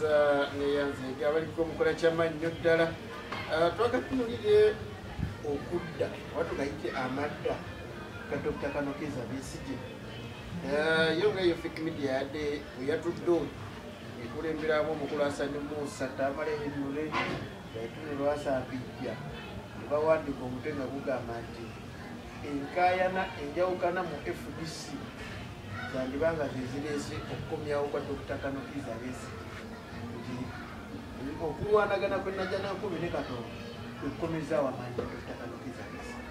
neyanzega abaliko mukola kyamannyo ddala twakatunulire okudda watugayite amadda ga Dr. Kanokiza Besigye yo nga yo fake media yadde weyatudde ekulemberamu omukulu Hassan Musa Tamale Henry yaitune lwasambijja nebawandika omutwe nga gugamba nti enkayana enjawukana mu FDC zandibanga zezireese okukomyawo kwa Dr. Kanokiza Besigye okulwanagana kwenajja nankumi ne Katonda okukomezaawo amaanyi ga Dr. Kanokiza Besigye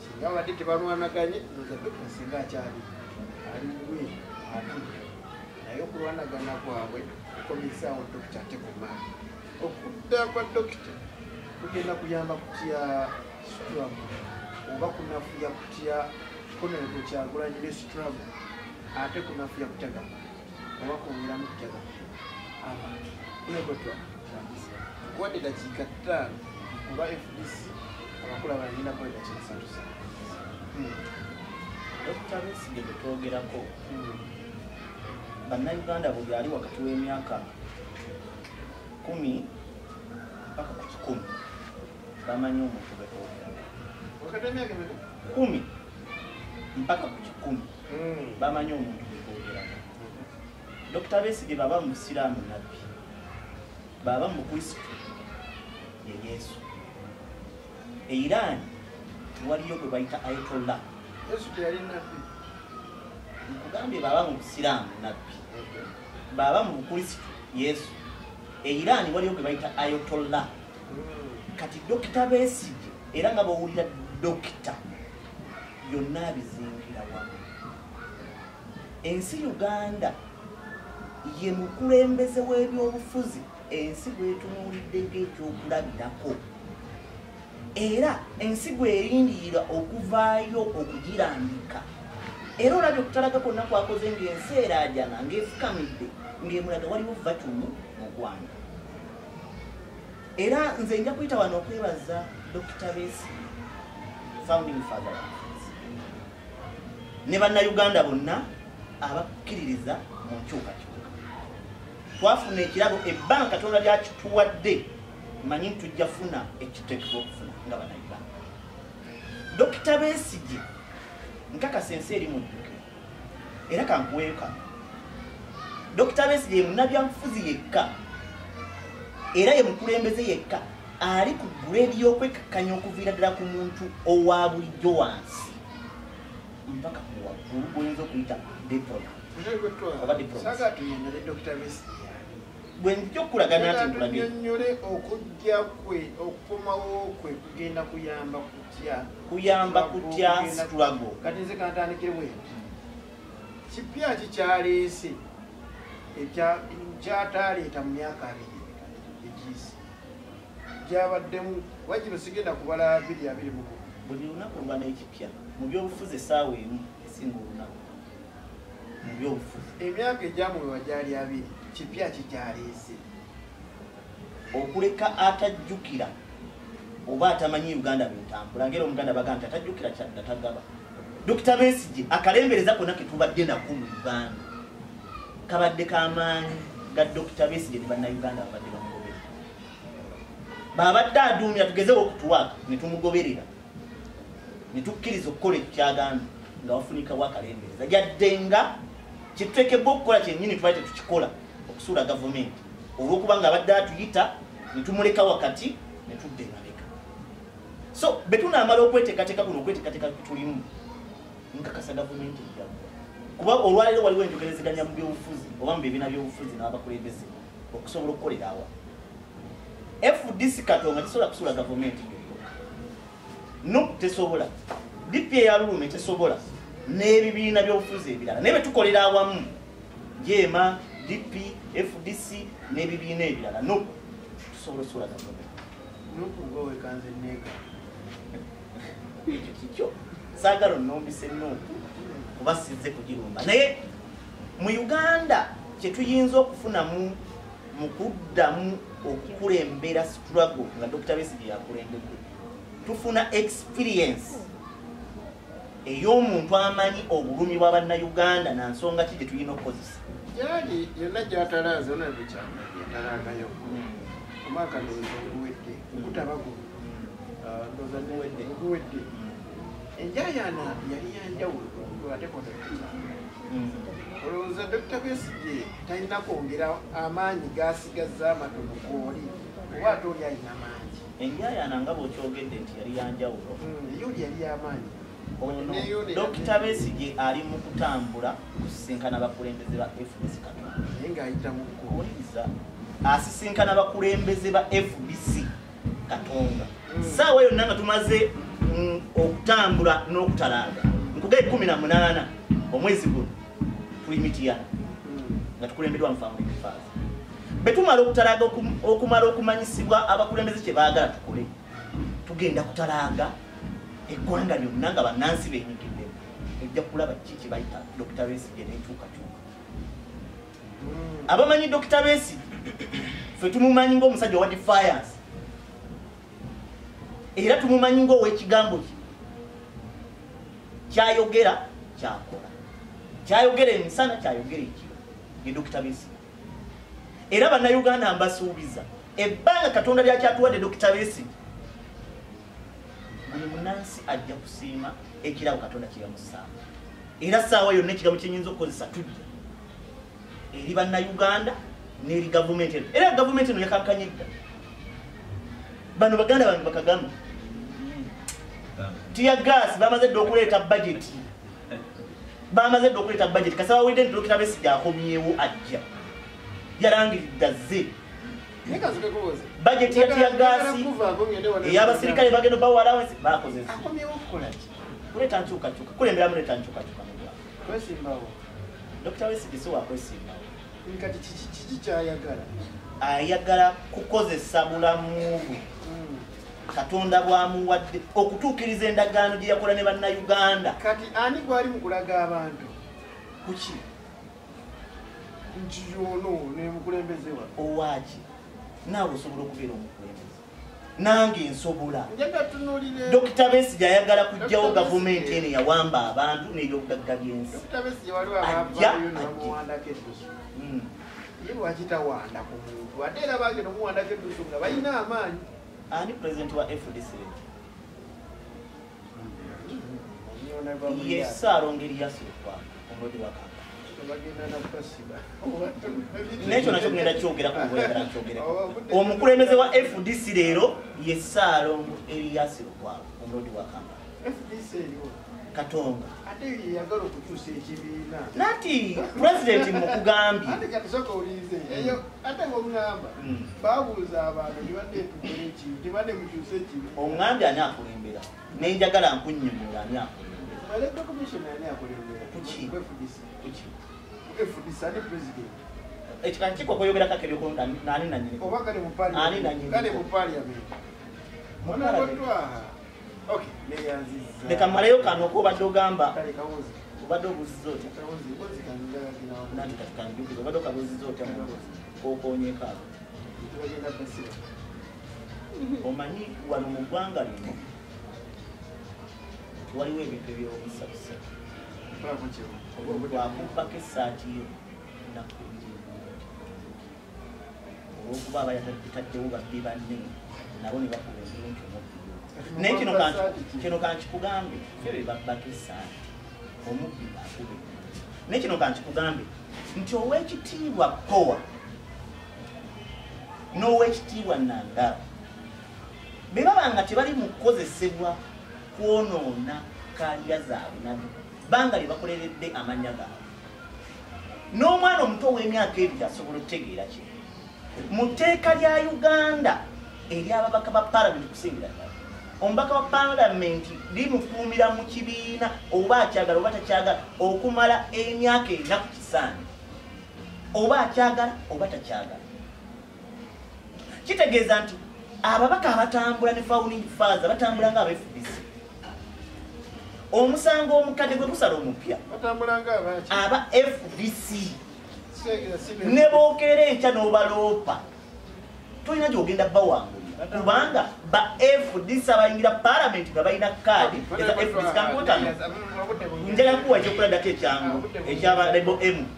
singa badde tebalwanaganye ndoza Dr. singa akyali aliwe atudde naye okulwanagana kwabwe okukomezaawo Dr. Tekomaani okudda kwa Dr. kugenda kuyamba kutya struggle oba kunafuya kutya Kolonel Kyagulanyi ne struggle ate kunafuya kutya Gamaani oba kwongeramu kutya Gamaani kunegotwa kuwadde dakiika 5 kuba FDC abakulu abalina kwenda kyensatu sana Dr. Besigye betwogerako bannayuganda buli ali wakati w'emyaka 10 mpaka ku 10 bamanyi omuntu betwogerako wakati w'emyaka 10 mpaka ku 10 bamanyi omuntu betwogerako Dr. Besigye baba musiraamu nabbi baba mukristo ye Yesu Iran waliyo gwe bayita Ayatollah Yesu teyali nabbi nkugambye baba mu busiraamu nabbi baba mu bukristo Yesu Iran waliyo gwe bayita Ayatollah kati Dr. Besigye era nga bawulira dokita byonna bizingira wamu ensi Uganda ye mukulembeze w'ebyobufuzi ensi bwetunuulidde ng'ekyokulabirako era ensi bwerindirira okuvaayo okugirambika era olabye okutalaga konna kwakoze ng'ensi eraajana ng'efukamidde ng'emulaga waliwo vatumu mu ggwanga era nze nja kuyita wano okwebaza Dr. Besigye founding father ne bannayuganda bonna abakkiririza mu nkyukakyuka twafuna ekirabo ebbanka Katonda lyakituwadde manyi tujja funa ekiteekebwa okufuna nga bannayuganda Dr. Besigye nkakasa ensi eri mujjuke era kankuweeka Dr. Besigye ye munnabyanfuzi yekka era ye mukulembeze yekka ali ku grade y'okwekkakkanya okuviira ddala ku muntu owa bulijjo wansi mpaka ku waggulu gwoyinza okuyita diploma oba diploma Dr. Besigye bwe njja okulagana ati ntulabye nnyonnyole okujja kwe okukomawo kwe kugenda kuyamba kutya struggle kati nze kantandikire bwe kipya kikyaleese kyataleeta mu myaka 2 egiisi gyabaddemu wajiro sigenda kubala 2 buli lunaku luba n'ekipya mu byobufuzi essaawa emu esinga olunaku mu byobufuzi emyaka egyamuwewa gyali 2 kipya kikyaleese okuleka atajjukira oba atamanyi Uganda bentambula ngera omuganda bagamba nti atajjukira kyadda tagaba Dr. Besigye akalembereza konna ketubadde nako mu Uganda kabadde kamaanyi ga Dr. Besigye ne bannayuganda babadde bamugoberera babadde aduumya tugezewo okutuwaaka ne tumugoberera ne tukkiriza okukola ekyagamba nga wafunikawo akalembereza jadde nga kituteekebbwa okukola kyennyini twali tetukikola okusuula gavumenti olw'okuba nga abadde atuyita ne tumuleka wakati ne tudda emabega so betunaamala okweteekateeka kuno okweteekateeka tulimu nkakasa gavumenti ejjamu kuba olwaleero waliwo enjogerezeganya mu byobufuzi oba mu bibiina by'obufuzi n'abakulembeze okusobola okukolera awa FDC Katonga tesobola kusuula gavumenti no tesobola DP eyalulume tesobola n'ebibiina by'obufuzi ebirala naye betukolera awamu Jema DP FDC n'ebibiina ebirala no tusobola okusuula gavumenti nokugowe kanze nega ekyo kikyo saagala onnombise nuuku kuba sizze kugirumba naye mu Uganda kyetuyinza okufunamu mu kuddamu okukulembera struggle nga Dr. Besigye yakulembedde tufuna experience ey'omuntu amanyi obulumi bwa bannayuganda na nsonga ki gye tulina okukozesa Jadi yonna gyatalaza ona bikyama yatalagayo omwaka ndowooza oguwedde ogutabago ndowooza oguwedde enjayana yali yanjawulo ate kotakita olowooza Dr. Besigye talina kwongera amaanyi gasigazza amatono gooli oba ate oli alina maanyi enjayana nga bw'okyogedde nti yali yanjawulo yooli yali y'amaanyi Dr. Besigye ali mu kutambula kusisinkana abakulembeze ba FDC Katonda naye ng'ayita mu kuwuliriza asisinkana abakulembeze ba FDC Katonda ssaawa yonna nga tumaze okutambula n'okutalaaga nkugaye 18 omwezi guno tuli Mityana nga tukulembeddwa mu family affairs bwe tumala okutalaaga okumala okumanyisibwa abakulembeze kye baagala tukole tugenda kutalaaga eggwanga lyonna nga bannansi beenyigiddemu ejja kulaba kiki bayita Dr. Besigye n'enkyukakyuka abamanyi Dr. Besigye ffe tumumanyi ng'omusajja owa defiance era tumumanyi ng'ow'ekigambo kye kyayogera kyakola kyayogera emisana kyayogera ekiro ye Dr. Besigye era bannayuganda mbasuubiza ebbanga Katonda lyakyatuwadde Dr. Besigye buli munansi ajja kusiima ekirabo Katonda kye yamusaamu era ssaawa yonna ekigambo kyenyinza okukozesa tujja eri bannayuganda n'eri gavumenti eno era gavumenti eno yakankanya edda bano baganda bange bakagamba tiya gaasi bamaze dde okuleeta budgeti kasaba bawulidde nti Dr. Besigye akomyewo ajja yalangiridde azze budget ya tiya gaasi ey'abasirikale bagenda bawa allowance bakozesa kuleeta nkyukakyuka kulembera muleeta nkyukakyuka mu bwala Dr. Besigye so wakwesimbawo kati kiki kyayagala ayagala kukozesa bulamu bwe Katonda bwamuwadde okutuukiriza endagaano gye yakola ne bannayuganda kati ani gwali mu kulaga abantu kuki nti yono nemukulembeze wa owaki naawe osobola okubeera omukulembeze nange nsobola njaga tunulire Dr. Besigye ayagala kuggyawo gavumenti eno yawamba abantu n'ebyobugagga byensi Dr. Besigye waliwo abavaayo nebamuwandako eddusu ye lwaki tawanda ku muntu ate era bagenda omuwandako eddusu nga balina amaanyi ani president wa FDC yes alongeri yasukwa omulodi wa kaka nekyo nakyo kugenda kyogera kugoyagala nkyogera omukulembeze wa FDC leero yesaalongo eriyasirwa omulodi wa kamba FDC eriwo Katonda ate yagala okukyusa ekibiina nati president mukugambye ate kati soka olize eyo ate bw'omugamba babuuza abantu tibadde tukole ekintu tibadde mukyuse ekintu oŋŋambye ani akulembera nenjagala nkunnyonnyola ani akulembera electoral commission ani akulembera kuki kuki FDC ani president ekikakiko koyogera kakebyo nani nanyini oba kale mu parliament okay neyanziza leka mmaleyo kano ko obadde ogamba obadde obuuziza otya nati katikanjukiza obadde okabuuziza otya kokonyeka abo omanyi wano mu ggwanga lino waliwo ebintu ebyobusabusa akubbako essaati yo nakubiri olwokuba abayataddewo babbi banne nabo ne bakuba ebirungi omubbi naye kino kankikugambe febe babbako essaati omubbi akube naye kino kankikugambe nti ow'ekitiibwa Power n'ow'ekitiibwa Nangala be baba nga tebali mu kukozesebwa kwonoona kaalya zaabwe nabyo banga lye bakoleredde amannya gaabwe n'omwana omuto ow'emyaka ebiri asobola okutegeera ki mu tteeka lya Uganda ery'ababaka ba palamenti kusingira ddala omubaka wa palamenti limukuumira mu kibiina oba akyagala oba takyagala okumala emyaka enaku kisaani oba akyagala oba takyagala kitegeeza nti ababaka abatambula ne founding fathers batambula nga aba FDC omusango omukadde gwe gusala omupya aba FDC ne bookera enkya n'obaloopa tolina gy'ogenda bawangulira kubanga ba FDC abayingira parliament nga balina kaadi eza FDC kankotano njagala kuwa ekyokuladako ekyangu ekyaba Lebo MP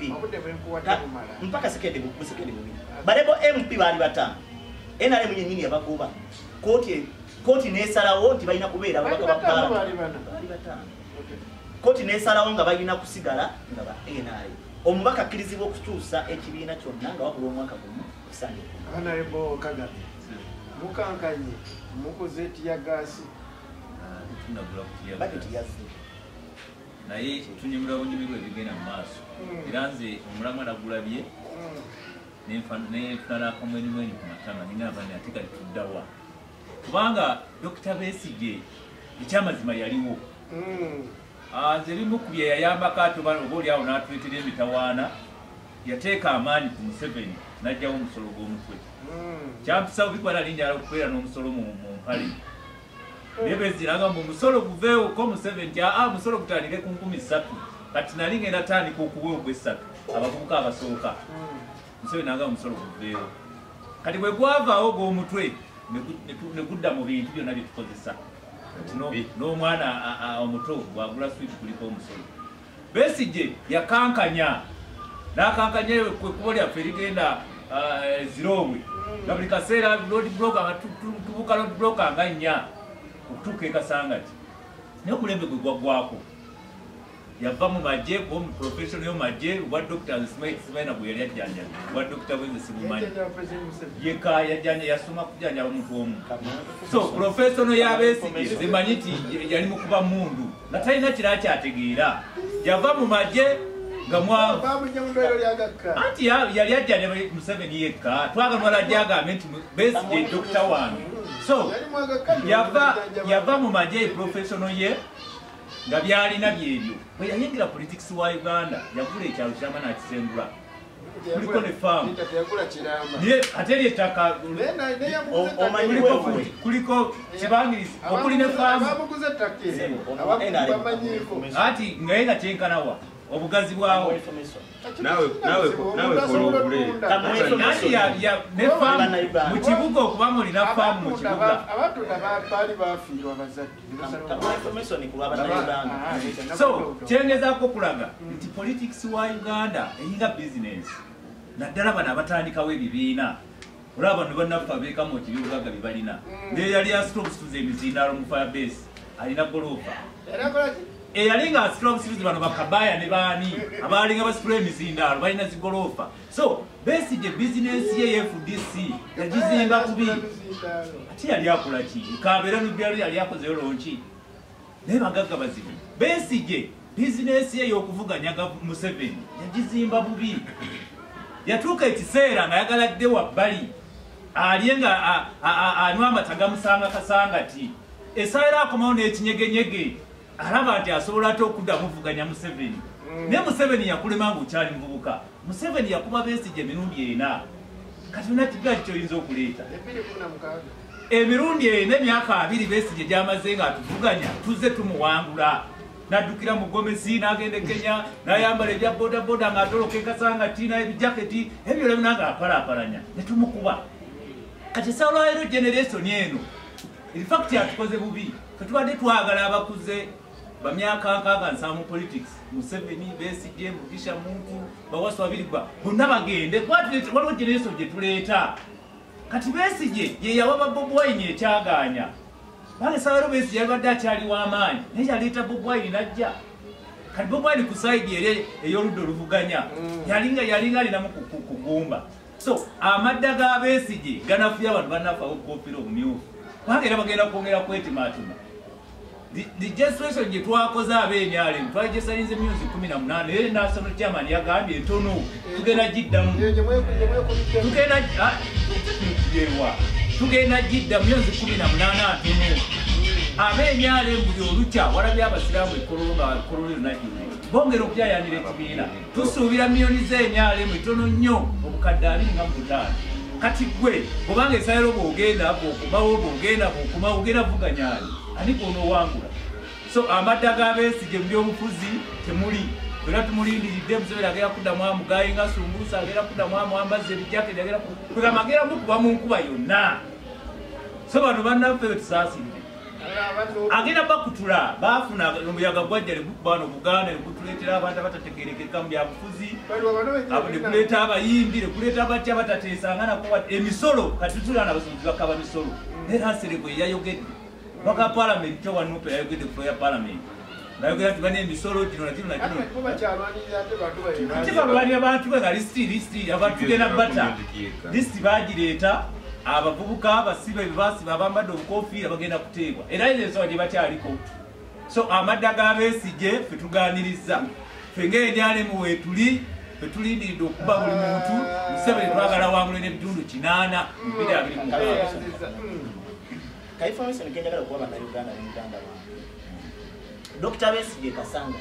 mpaka sekendi bubiri ba Lebo MP baali batano NRM nyenyini yabagoba kooti nesalawo nti balina kubeera ababaka ba parliament kooti nesalawo nga balina kusigala nga ba NRM omubaka akkirizibwa okukyusa ekibiina kyonna nga wabula omwaka gumu kusanja Honorable Kagame mukankanye mukoze tiyagasi naye tunyumira bunyumirwa ebigenda mu maaso era nze omulamu alagulabye nenfuna n'akamwenyumwenyu ku matama ningamba ate kali tuddawa kubanga Dr. Besigye ekyamazima yaliwo nze bimu ku bye yayambako ate oba oliawo n'atuleetera emitawaana yateeka amaanyi ku Museveni n'ajjawo omusolo gw'omutwe kyampisawo bikwala linjala okubeera n'omusolo mu mpale nebeziragamba omusolo guveewo ko Museveni nti omusolo gutandike ku 3,000 kati nali ngenda tandika okuweewo ogw'essatu abavubuka abasooka Museveni nagamba omusolo guveewo kati bwe gwavaawo gw'omutwe ne gudda mu bintu byonna bye tukozesa n'omwana omuto gwagula switi kuliko omusolo Besigye yakankanya n'akankanya kwekubo lyaffe erigenda zirowe nga buli kaseera tubuka road bloka nga 4 okutuuka ekasangati naye omulembe gwe gwaggwako yava mu magye omuprofessional y'omagye obwa Dr. Simaina bwe yali ajjanjabi obwa Dr. Bwenze Sibumanyi yeka yasoma kujanjaba omuntu omu so professional ya Besigye zimanyi nti yali mu kuba mundu nga talina kira kyategeera yava mu magye nga anti yali ajjanjaba Museveni yekka twaganwala ajagambe nti Besigye Dr. wange so yava mu magye professional ye nga byalina byebyo bwe yayingira politics wa Uganda yagula ekyalo kirama n'akisengula kuliko ne faamu ate ly'ettaka kuliko kibangirizi okuli ne faamu ati ngaye nga kyenkanawa obugazi bwawo nawe kolobule ne faamu mu kibuga okubanga olina faamu mu kibuga so kyengezaako okulaga nti politics wa Uganda eyinga business naddala bano abatandikawo ebibiina olaba bano bannaffe abeekamu ekibibugaga bye balina neyali asitula obusuuza emizindaalo mu firebase alina goloofa eyali nga asitula obusuuzi bano bakabaya ne baani abalinga basitula emizindaalo balina zigoloofa so Besigye bizinensi ye FDC yagizimba kubi ate yali akola ki kabeera n'ebyalo yali akozeyo lonki naye bagagga bazibu Besigye bizinensi ye y'okuvuganya Museveni yagizimba bubi yatuuka ekiseera nga yagala dde wabbali alye nga anywa amata gamusanga kasangati esaera akomawo n'ekinyegenyege alaba nti asobola ate okuddamu okuvuganya Museveni naye Museveni yakulema ng'okyali muvubuka Museveni yakuba Besigye emirundi 4 kati olina kigali kyoyinza okuleeta emirundi 4 emyaka 2 Besigye gy'amaze nga atuvuganya tuzze tumuwangula n'addukira mu Gomesi n'agenda Kenya n'ayambala ebya bodaboda ng'atoloka ekasangati n'ebijaketi ebyo olabina nga apalaapalanya ne tumukuba kati esalwaliro generation eno infacti atukoze bubi tetubadde twagala abakuze bamyaka nkaaga nsaba mu politics Museveni Besigye Mugisha Muntu Bawasu Babirigwa bonna bagende waliwo generation gye tuleeta kati Besigye ye yawa Bob Wine ekyaganya bale sawero Besigye yabadde akyali w'amaanyi naye yaleeta Bob Wine n'ajja kati Bob Wine ku side ere ey'oludda oluvuganya yalinga alinamu kugumba so amadda ga Besigye ganafuya abantu bannafa okukopera obumyufu kubanga era bagenda kwongera kwetimatima the gestation gye twakoze ab'enyalemu twagisalinze myezi 18 naye national chairman yagambye entono tugenda giddamu tugenda gidda myezi 18 ntono ab'enyalemu buli olukya walabye abasiraamu ekololo najjule bongera okujayanira ekibiina tusuubira miliyoni z'enyalemu itono nnyo obukadde 25 kati gwe kubanga esayiro bw'ogenda bw'okumawo bw'ogenda bw'okumawo ogenda vuganyali ani konoowangula so amadda ga Besigye mu by'obufuzi temuli era tumulindiridde Museveni agera kuddamu amugayi nga Sumbusa agera kuddamu amuambaza ebijaketi agera kugamba agera mukuba mu nkuba yonna so bano bannaffe betusaasirire agenda bakutula baafuna omuyaga gwajja bano Buganda ne gutuleetera abantu abatategerekeka mu byabufuzi ne kuleeta abayimbi ne kuleeta abatya batateesanga nakuwa emisolo kati tutulana abasomozi bakaba misolo era Nsereko yayogedde baka parliament kyo wanupe yayogedde ku ya parliament nayogera ati bane emisolo kino nakino tibalwanira abantu bega listi abantu tugenda bata listi bagireeta abavubuka abasibe basiba abambadde obukofiira bagenda kuteebwa era ezo gye bakyaliko so amadda ga Besigye ffe tugaaniriza ffe ng'ebyalemu weetuli ffe tulindiridde okuba buli muntu Museveni twagala wangule n'ebitundu 8 Information kenjagala okuwa bannayuganda n'Uganda Dr. Besigye Kasanga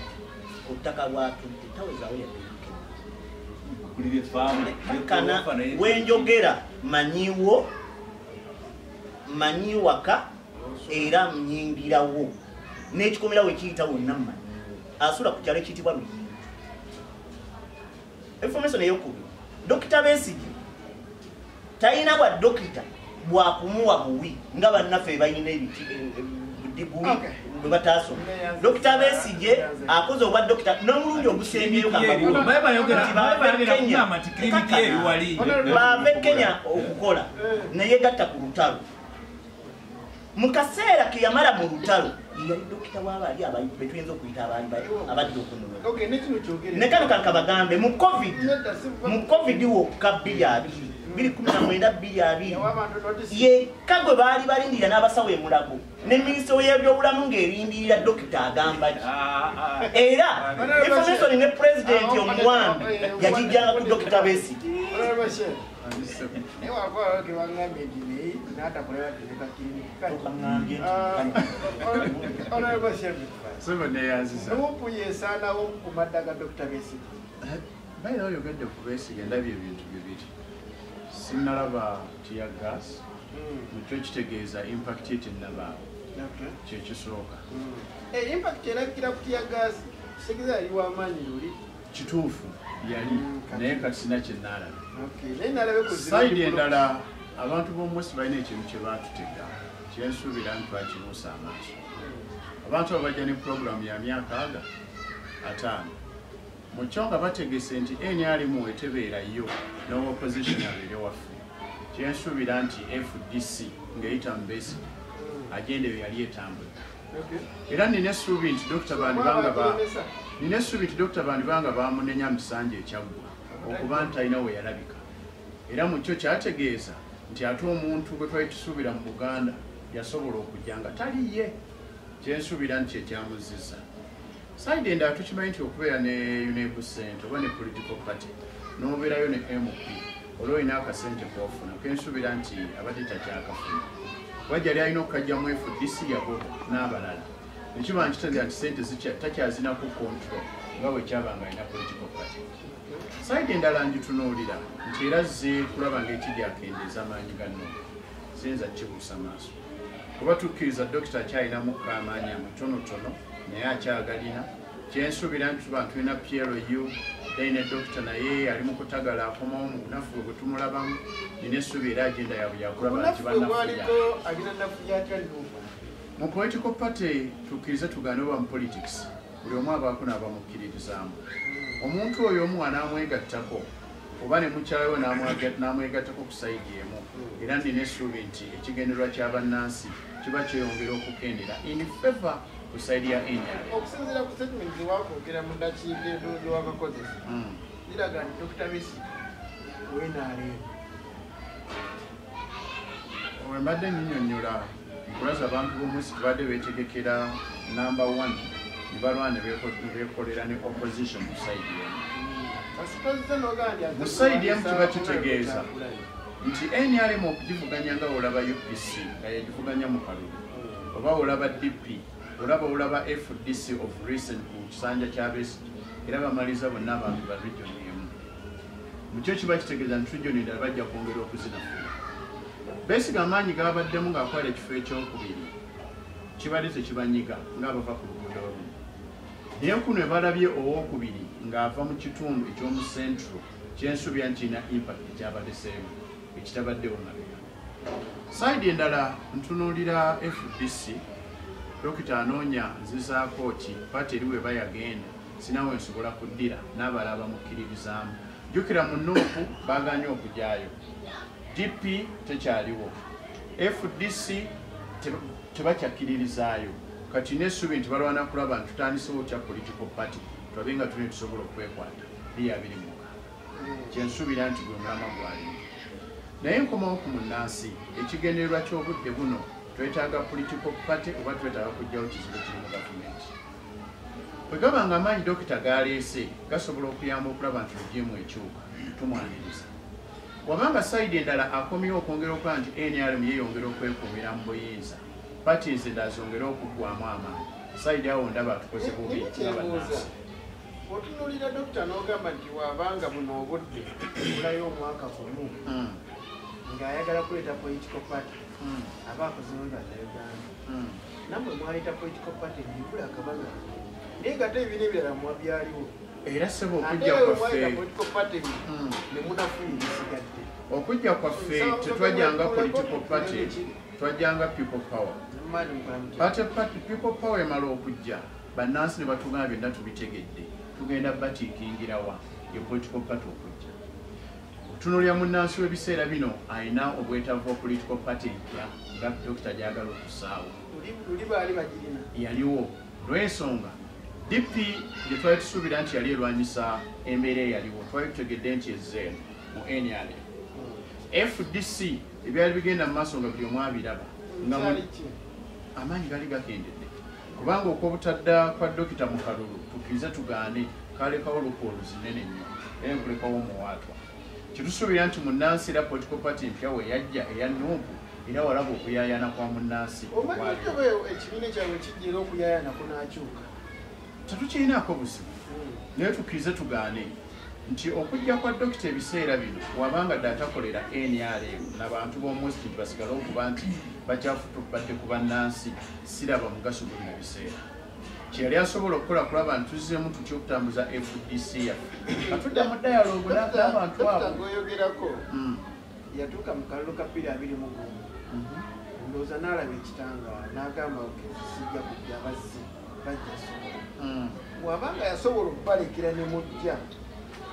ku ttaka lwatu tawezaawo kana wenjogera manyiwaka era mnyingirawo n'ekikomera we kiyita wonna manyiwo asula ku kyalo ekiyitibwa Luyindu. Information ey'okubiri Dr. Besigye talina bwa dokita bwakumuwa buwi nga bannaffe balina diguli bwe bataasoma. Dr. Besigye akoze obwa dokita n'omulungi ogusemyeyo baave Kenya okukola naye gatta ku lutalo mu kaseera ke yamala mu lutalo yali dokita w'abaali betuyinza okuyita abadde okunola ne kano kabagambe mu covid wokka 2019 yekka gwe baali balindira n'abasawo emulago ne minisitule y'ebyobulamu ng'erindirira dokita agamba ki era information ne pulezidenti omuwambi yagijjanga ku Dr. Besigye. Baina oyogedde ku Besigye ndabye ebintu bibiri. Sinnalaba tear gas mukyo kitegeeza impact etennaba kyekisooka. Impact erakira ku tear gas kitegeeza yali w'amaanyi luli kituufu yali naye kati sina kye nnaalaba. Sayidi endala abantu b'omuwesi balina ekintu kye baatutega kyensuubira nti twakibuusa amaaso. Abantu abajja ne puroguramu ya myaka 5 mukyo nga bategese nti NRM etebeerayo n'opposition abeere waffe kyensuubira nti FDC ng'eyita mu Besigye agenda eyo yali etambula. Era nina essuubi nti Dr. Bandibanga baamunenya mu kisanja ekyaggwa okuba nti alina we yalabika. Era mukyo kyategeeza nti ate omuntu gwe twali tusuubira mu Buganda yasobola okujja nga taliye kyensuubira nti ekyamuzizza. Sayidi endala tukimanyi nti okubeera ne UNEB Center oba ne political party n'obeerayo ne MP olwo olina akasente k'ofuna kensuubira nti abadde takyakafuna. Wajja lyalina okukajjamu FDC yabo n'abalala nekiba nkitegeeza nti sente takyazina ku control nga bwe kyabanga alina political party. Sayidi endala njitunuulira nti era zze kulaba ng'ekiri akendeeza amaanyi ganno siyinza kibuusa maaso kuba tukkiriza dokita akyalinamu amaanyi amatonotono naye akyagalina kyensuubira nti tuba tulina PLU ne dokita naye ali mu kutagala akomawo mu bunafu bwe tumulabamu nina essuubi era agenda yaabwe yakulaba nti bannafuya mu political party tukkirize tugaane oba mu politics buli omu abaako n'abamukkiririzaamu. Omuntu oyo omu anaamwegattako oba ne mukyalawe n'amwegattako ku sayidi emu era nina essuubi nti ekigendererwa ky'abannansi kiba kyeyongera okukendera in favor ku sayidi ya NRM. Okusinziira ku statement wakwogera mu ddakiika endoodo wakakozesa ziraga nti Dr. Besigye NRM we mbadde nnyinnyonnyola nkulaza abantu b'omusi tubadde beetegekera number 1 ne balwana ne beekolera ne opposition mu sayidi emu. Mu sayidi emu kiba kitegeeza nti NRM okugivuganya nga olaba UPC nga yagivuganya mu kalulu oba olaba DP olaba FDC of recent ku kisanja kya Besigye era bamaliza bonna abantu ba region emu. Mukyo kiba kitegeeza nti region endala bajja kwongera okuzinafuna. Besigye amaanyi gabaddemu ng'akwala ekifo ekyokubiri kibadde tekibanyiga ng'abava ku luguudo olumu. Naye kuno ebalabye owookubiri ng'ava mu kitundu eky'omu central kyensuubira nti ina impact ekyabadeseemu ekitabaddewo mabega. Side endala ntunuulira FDC Dokita anoonya nzizaako ki pati eriwe bayagenda sinawe nsobola kuddira n'abala bamukkiririzaamu. Jjukira mu Nuupu baaganye okujyayo. DP tekyaliwo. FDC tebakyakkiririzaayo. Kati n'essuubi nti balwana kulaba nti tutandisewo kya political party tulabe nga tulina tusobola okwekwata 2026. Kyensuubira nti gwe mulama gwalimu. Naye nkomawo ku munnansi ekigendererwa ky'obudde buno twetaaga political party oba twetaaga kujjawo kizibu kiri mu gavumenti. Bwe gaba nga amaanyi Dokita galeese gasobola okuyamba okulaba nti lugyemu ekyuka tumwaniriza. Wabanga sayidi endala akomyewo okwongera okuba nti NRM yeeyongera okwekuumira mu buyinza parties endala zongera okuggwamu amaanyi sayidi awo ndaba tukoze bubi n'abannansi. Otunuulira Dokita n'ogamba nti wabanga buno obudde bulayo omwaka gumu ng'ayagala kuleeta political party aba akozewo Bannayuganda. Nammwe mwaleeta political party ngibula akabaga naye nga ate ebina ebirala mwabyaliwo. Era ssebo okujja kwaffe political party ne munafunye ebisigadde. Okujja kwaffe tetwajjanga political party, twajjanga people power. People power emala okujja bannansi ne batugamba byonna tubitegedde tugenda batiikingirawa ye political party okujja. Tunuulira munnansi w'ebiseera bino alina obwetaavu bwa political party empya nga Dokita gyagala okusaawo. Luli baali bagirina. Yaliwo olw'ensonga DP gye twali tusuubira nti yali erwanyisa embeera eyaliwo twali tutegedde nti ezzeeno mu NRM. FDC ebyali bigenda mu maaso nga buli omu abiraba nga amaanyi gali gakendedde kubanga okw'obutadda kwa Dokita mu kalulu tukkirize tugaane kalekawo lukooluzi nnene nnyo era nkulekawo omuwaatwa. Kitusuubira nti munnansi era political party empya we yajja eya Nuupu era walaba okuyaayana kwa munnansi. Ekibiina kyabwe kijjira okuyaayana n'akyuka. Tetukirinaako buzibu naye tukkirize tugaane nti okujja kwa Dokita ebiseera bino wabanga dde atakolera NRM n'abantu b'omwezi basigale okuba nti bakyafutubadde ku bannansi siraba mugaso guli mu biseera. Kyeyali asobola okukola kulaba nti tuzzeemu tutya okutambuza FDC yaffe atudda mu dialogue n'abantu abo. Ng'oyogerako yatuuka mu kalulu ka 2021 ndowooza n'alaba ekitangaala n'agamba sijja kujja bazze bajja sobola. Wabanga yasobola okubalekera ne mujja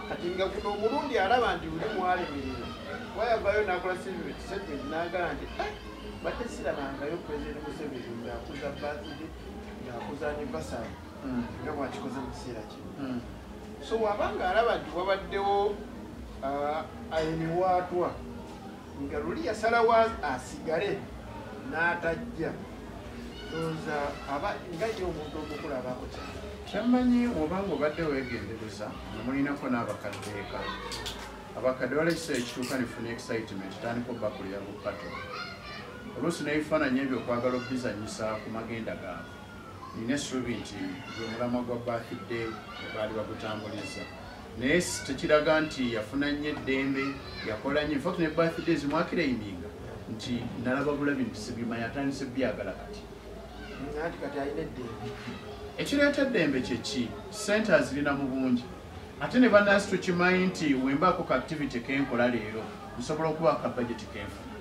kati nga guno omulundi alaba nti buli mwalemerera wayavayo n'akola statement n'agamba nti badde sirabangayo Pulezidenti Museveni ng'akuza birthday ng'akuza anniversary nga bw'akikoze mu kiseera kino. So wabanga alaba nti wabaddewo ayiniwaatwa nga luli yasalawo asigale n'atajja ndowooza aba nga ye omuntu omukulu abaako kyane. Kyammanyi obanga obadde weegendereza nga mulinako n'abakadde eka. Abakadde wala ekiseera ekituuka nefuna excitement tandika obbakulira ku pato. Oluusi n'ebifaananyi ebyo okwagala okubizanyisa ku magenda gaabwe. Nina essuubi nti gwe mulamwa gwa birthday baali bagutambuliza. Naye tekiraga nti yafuna nnyo eddembe yakola nnyo infact ne birthday zimwakira eyiminga nti nalaba bulabi nti sibimanya atandise byagala kati. Ekireeta eddembe kyeki ssente azirina mu bungi ate ne bannansi tukimanyi nti wembaako ka activity kenkola leero nsobola okuba ka budget kenfuna.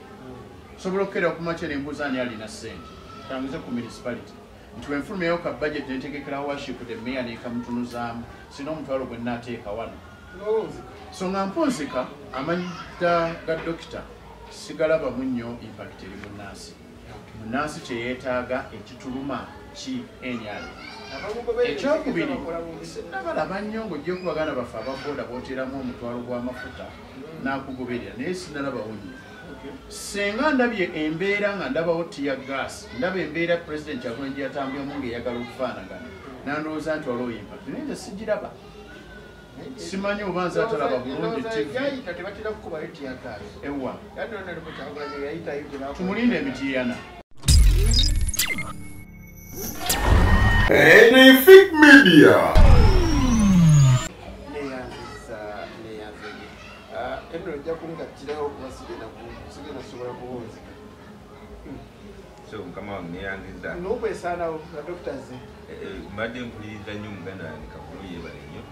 Nsobola okukeera ku makya ne mbuuza ani alina ssente tanguze ku municipality nti wenfulumeyo ka budget netegekera worship the mayor nekamutunuzaamu sina omutwalo gwe naateeka wano. So nga mpunzika amanyi ga Dokita sigalabamu nnyo impact eri munnansi. Munnansi kyeyeetaaga ekituluma ki NRM. Ekyokubiri sinnabalaba nnyo ng'ojja okubaganda baffe ababooda booteeramu omutwalo gw'amafuta n'akugoberera naye sinnalabawo nnyo. Senga ndabye embeera nga ndabawo tiya gas ndaba embeera Pulezidenti Kyagulanye yatambulemu ng'eyagala okufaanagana nandowooza nti waliwo impact naye nze sigiraba. Simanyi oba nze atalaba bulungi TV. Ewa tumulinde emitiiyana. Enefic Media. So kama wangeyangiza Nupe sana na doctors. Mbadde mpuliriza nnyo muganda wange Kakulu yeebale nnyo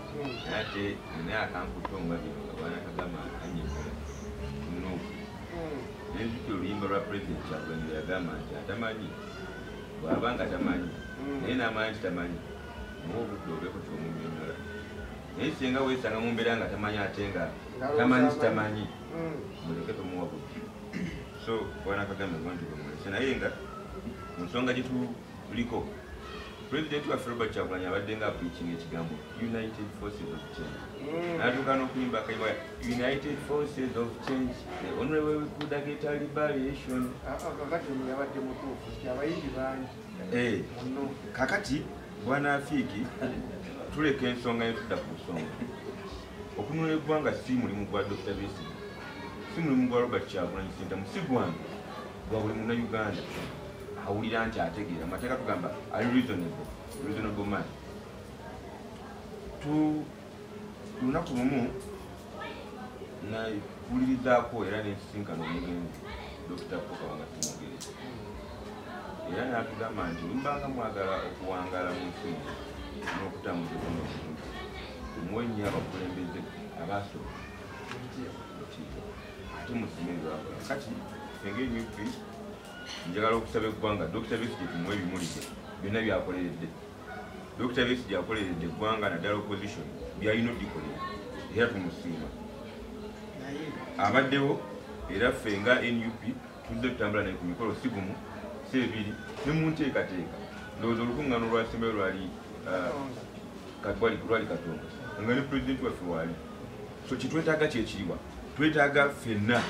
ate naye akamputonga bino nga bwana Kagama anyimula Nuupu Nenzijukira oluyimba lwa President Kyagulanyi yagamba nti atamanyi bw'abanga tamanyi naye n'amanyi nti tamanyi muwa obudde obeeko kyomunnyonnyola naye singa weesanga mu mbeera nga tamanyi ate nga tamanyi kitamanyi muleke tumuwa budde. So wanakagamba gwa nti bwemulese naye nga mu nsonga gye tuliko President waffe Robert Kyagulanyi abadde nga preaching ekigambo United Forces of Change. Natuuka n'okuyimba akayimba United Forces of Change, the only way we could get a liberation. Kakati bwana Afiiki tuleka ensonga yetudda ku nsonga. Okununula eggwanga si mulimu gwa Dr. Besigye, si mulimu gwa Robert Kyagulanyi Ssentamu, si gwange, gwa buli munnayuganda awulira nti ategeera amateeka tugamba ali reasonable man. Lunaku lumu nawulirizaako era nensisinkana omugenzi Dr. Poka wanga Timogereza era n'atugamba nti mbanga mwagala okuwangaala mu nsi n'okutambuza obulungi muwe nnyo abakulembeze abaasobola ate musimenzi wakola kati eng'enyupi njagala okusaba eggwanga Dr. Besigye tumuwe ebimuli bye byonna byakoleredde. Dr. Besigye akoleredde eggwanga naddala opposition byalina odikolera era tumusiima. Abaddewo era ffe nga NUP tuzze tutambula naye ku mikolo si gumu si ebiri ne mu nteekateeka ndowooza olukuŋŋaano olwasembayo lwali Katonda nga ne pulezidenti waffe waali. So kitwetaaga kyekiriwa twetaaga ffenna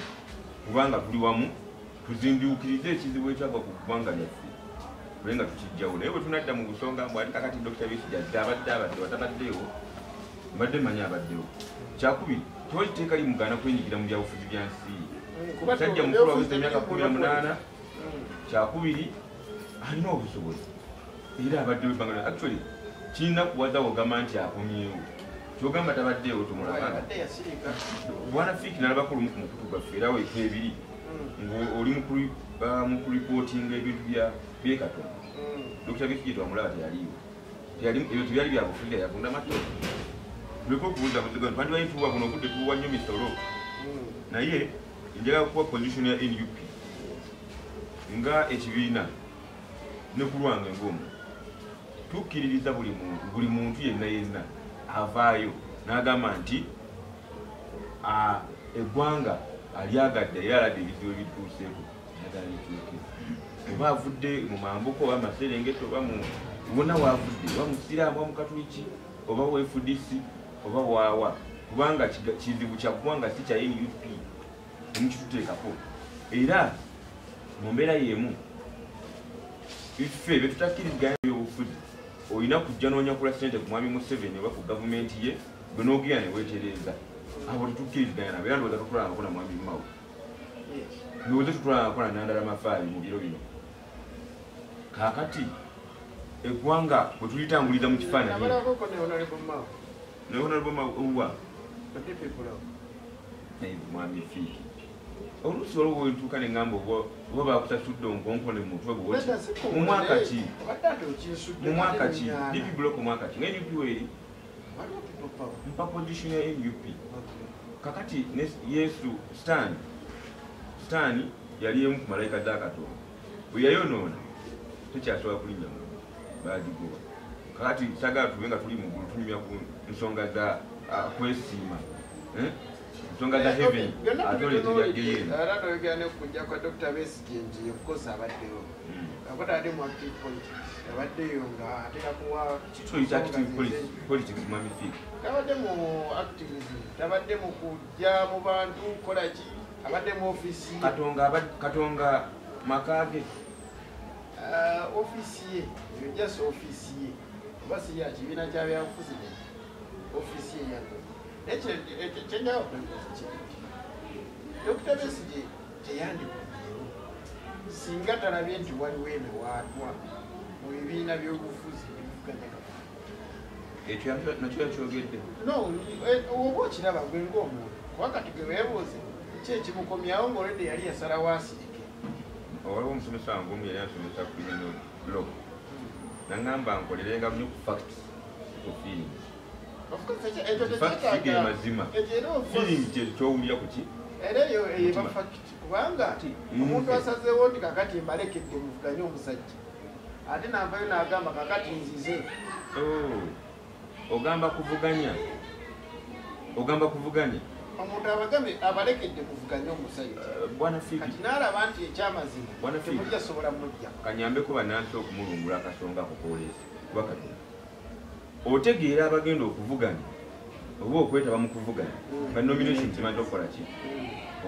kubanga tuli wamu tuzinduukirize ekizibu ekyagwa ku ggwanga lyaffe tule nga tukijjawo. Naye bwe tunadda mu busonga mbwati kakati Dr. Besigye abadde watabaddeewo mbadde manyi abaddewo. Kyakubiri tewali tteeka limugaana kwenyigira mu byabufuzi bya nsi omusajja mukulu aweza emyaka 18. Kyakubiri alina obusobozi era abaddewo ebbanga actually kirina kuwaza wogamba nti akomyewo kyogamba tabaddeewo tumulabanga. Bwana Fiiki nalabako olumu ku mukutu gwaffe era weeko ebiri ng'oli mu kuripootinga ebintu byekatonda. Dr. Besigye twamulaba teyaliiwo ebyo tebyali byabufuzi yagunda matooka. Tuleka okubuuza buziga nti bandibayi tuwa buno obudde tubuwa nnyo misolo naye njagala kuwa position ya NUP nga ekibiina ne ku lwange ng'omu tukkiririza buli muntu yenna avaayo n'agamba nti eggwanga alyagadde era aladde ebizibu ebituuseeko ayagala lituuke oba avudde mu mambuka oba Maserengeta oba wonna waavudde oba musiraamu oba mukatuliki oba WFDC oba waawa kubanga kizibu kya ggwanga si kya NUP omukituteekako era mu mbeera y'emu iffe betutakkiriziganya ebyobufuzi olina kujja n'onyakula ssente ku mwami Museveni oba ku gavumenti ye gwe n'ogenda ne weetereeza abo tetukkiriziganya nabo era ndowooza tutulangako na mwami Mao ndowooza tutulangako na Nandala Mafaayi mu biro bino. Kaakati eggwanga bwe tulitambuliza mu kifaananyi Honorable Mwami Fiiki oluusi waliwo wetuuka ne ŋŋamba oba bakusasudde onkonkone mu mutwe bwoti mu mwaka ki DP block mwaka ki nga NUP weeri mpa position ya NUP. Kakati Yesu Stan yali emu ku malayika za Katonda bwe yayonoona tekyasobola kulinnya mu baagigoba. Kakati sagala tube nga tuli mu ggulu tunyumya ku nsonga za kwesiima nsonga za heaven atolezeyageyeni era toyogera nekujja kwa Dr. Besigye nti of course abaddewo akwatadde mu active politics abaddeyo nga atera kuwa kitoyita active politics Mwami Fiiki tabadde mu activism tabadde mu kujja mu bantu kola ki abadde mu ofisi Katonga makage ofisi ye yo just ofisi ye oba si ya kibiina kya byabufuzi ofisi ye yange ekyenjawo Dr. Besigye teyandikuyewo singa talabye nti waliwo ebiwaatwa mu bibiina by'obufuzi ebivuganya ekyo nakyo yakyogedde oba okiraba gwe ng'omuntu wakati gwe weebuuze ki ekimukomyawo ng'olwedde yali yasalawo asirike. Waliwo omusomesa wange omu yali ansomesa ku bino blog naŋŋamba nkolerenga nnyo ku facts ku feelings. Facts mazima feelings kyowulira ku ki era eyo eba fact kubanga omuntu asazeewo nti kakati mbalekedde muvuganye omusajja ate navayo n'agamba kakati nzize. Ogamba kuvuganya omuntu abagambe abalekedde muvuganye omusajja bwana Fibi kati n'alaba nti ekyamazima temujja sobola mujja kanyambeko bannansi okumulungula akasonga akukoolesi kubakati otegeera abagenda okuvuganya oba okwetaba mu kuvuganya ba nomination zimaze okukola ki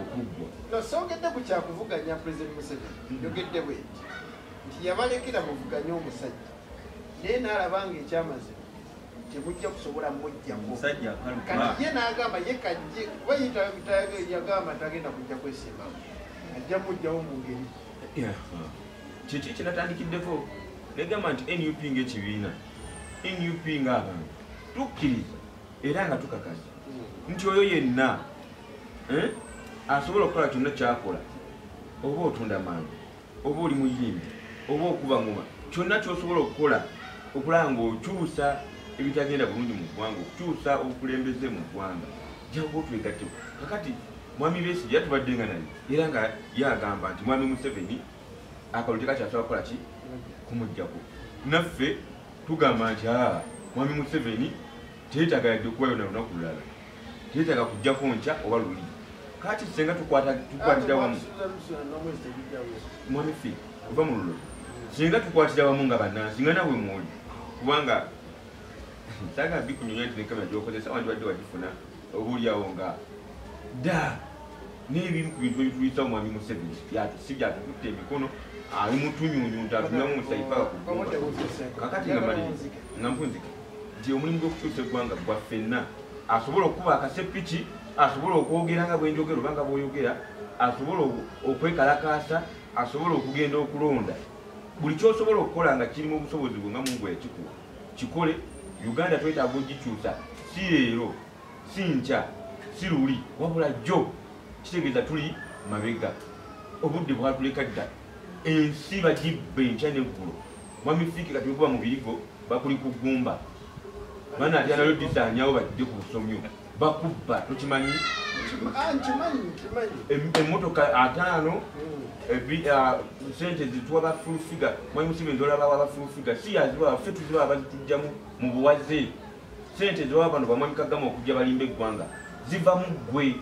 okuggwa no sogedde ku kyakuvuganya President Museveni yogedde bwe nti yabalekera muvuganye omusajja naye n'alaba nga ekyamazima temujja kusobola mujjako kati ye n'agamba ye kajje kuba yagamba tagenda kujja kwesimbamu ajja mujjawo mu ngeri kiki kinatandikiddeeko negamba nti NUP ng'ekibiina NUP ng'abantu tukkiriza era nga tukakasa nti oyo yenna asobola okukola kyonna kyakola oba otunda mangu oba oli muyimbi oba okuba ngoma kyonna kyosobola okukola okulaba ng'okyusa ebitagenda bulungi mu ggwanga okukyusa obukulembeze mu ggwanga jangu otwegatte kakati mwami Besigye yatubadde nga naye era nga yagamba nti mwami Museveni akalulu tekakyasobola kukola ki kumuggyako naffe tugamba nti mwami Museveni teetaaga yadde okuba yona lunaku lulala teetaaga kujjako nkya oba luli kati senga tukwatira wamu mwami Fibi ova mu lulo senga tukwatira wamu nga bannansi nga nawe mwoli kubanga saga bikunyunya nti nekamera gyokozesa wanti wadde wagifuna obuulyawo nga dda n'ebimu ku bintu ebituyisa omwami Museveni si byatukutte emikono ali mutunyunyunta atunamu musaipaga kugumba kakati nga maliriza nga mpunzike nti omulimu gw'okukyusa eggwanga gwa ffenna asobola okuba akasepiki asobola okwogera nga bwenjogera oba nga bw'oyogera asobola okwekalakaasa asobola okugenda okulonda buli kyosobola okukola nga kirimu obusobozi bwe nga Mungu yakikuwa kikole. Uganda twetaaga ogikyusa si leero si nkya si luli wabula jjo kitegeeza tuli mabega obudde bwatuleka dda ensi bagibba enkya n'eggulo mwami Fiiki kati okuba mu birigo bakuli ku ggumba baana ati analo disaanyawo badde ku busomyo bakubba tokimanyi emmotoka 5 sente zituwa ba full figure mwami Museveni olaba wa full figure si yaziba ffe tuziba abazitujjamu mu buwaze sente ziwa bano bamwami Kagama okujja balimba eggwanga ziva mu ggwe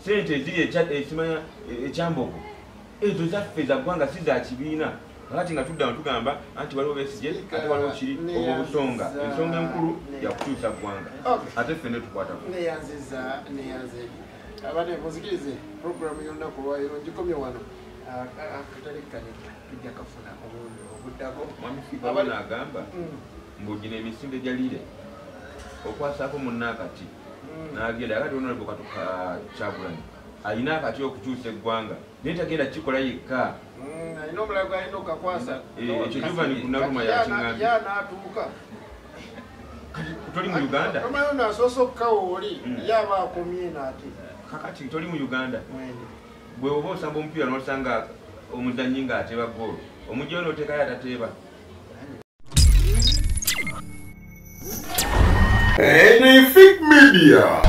sente eziri ekimanya ekyambogo ezo zaffe za ggwanga si za kibiina kakati nga tudda tugamba anti waliwo Besigye ate waliwo kiri obusonga ensonga enkulu yakukyusa ggwanga ate ffene tukwatako neyanziza abane muzikirize programu y'olunaku lwaleero ngikomye wano akatale kane tujja kafuna obuddako mwami Fibi agamba mbugina emisinde gyalire okwasaako munna akati n'agenda akati Honorable Katuka Kyagulanyi alina akati okukyusa eggwanga naye tagenda kikola yekka alina omulala gwalina okakwasa ekyo Jovani Kunaluma yakiŋŋambye n'atuuka toli mu Uganda omayo n'asoosa okukawo oli yaba akomye n'ate kakati toli mu Uganda bwe oba osamba omupiira n'osanga omuzannyi ng'ateeba ggoolo omujjayo n'oteekayo atateeba NFIC Media.